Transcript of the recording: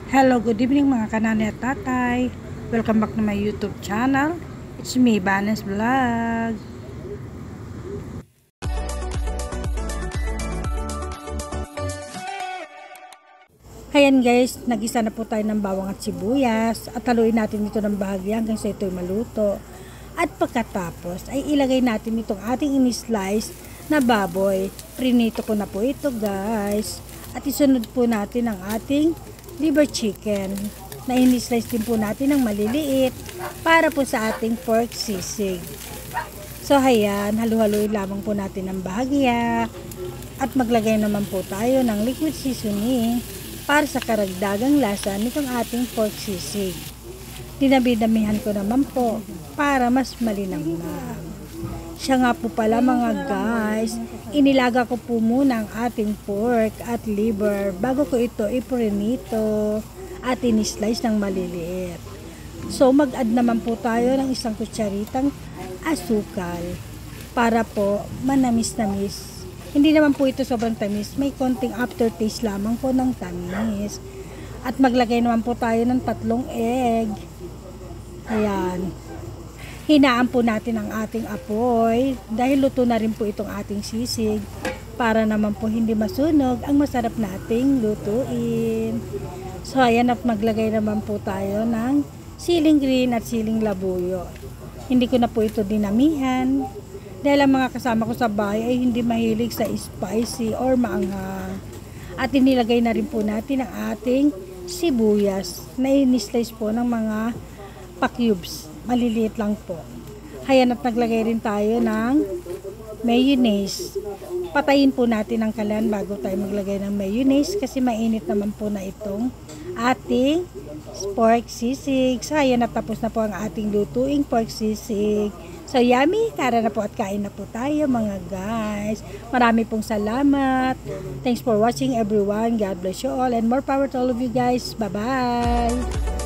Hello, good evening mga kanani at tatay. Welcome back to my YouTube channel. It's me, Banes Vlog. Ayan guys, nagisa na po tayo ng bawang at sibuyas at haluin natin ito ng bahagi hanggang sa ito'y maluto. At pagkatapos ay ilagay natin itong ating in-slice na baboy. Prinito ko na po ito guys. At isunod po natin ang ating liver chicken na in-slice din po natin ng maliliit para po sa ating pork sisig. So ayan, halu-haluin lamang po natin ng bahagya at maglagay naman po tayo ng liquid seasoning para sa karagdagang lasa nitong ating pork sisig. Dinami-damihan ko naman po para mas malinamnam. Siya nga po pala mga guys, inilaga ko po muna ang ating pork at liver bago ko ito iprinito at in-slice ng maliliit. So mag-add naman po tayo ng isang kutsaritang asukal para po manamis-namis. Hindi naman po ito sobrang tamis, may konting aftertaste lamang po ng tamis. At maglagay naman po tayo ng 3 egg. Ayan. Hinaan po natin ang ating apoy dahil luto na rin po itong ating sisig para naman po hindi masunog ang masarap nating lutuin. So ayan, at maglagay naman po tayo ng siling green at siling labuyo. Hindi ko na po ito dinamihan dahil ang mga kasama ko sa bahay ay hindi mahilig sa spicy or maanghang. At inilagay na rin po natin ang ating sibuyas na in-slice po ng mga pa-cubes. Maliliit lang po. Hayan, at naglagay rin tayo ng mayonnaise. Patayin po natin ang kalan bago tayo maglagay ng mayonnaise kasi mainit naman po na itong ating pork sisig. So hayan, natapos na po ang ating lutuing pork sisig. So yummy, tara na po at kain na po tayo mga guys. Marami pong salamat. Thanks for watching everyone. God bless you all and more power to all of you guys. Bye-bye!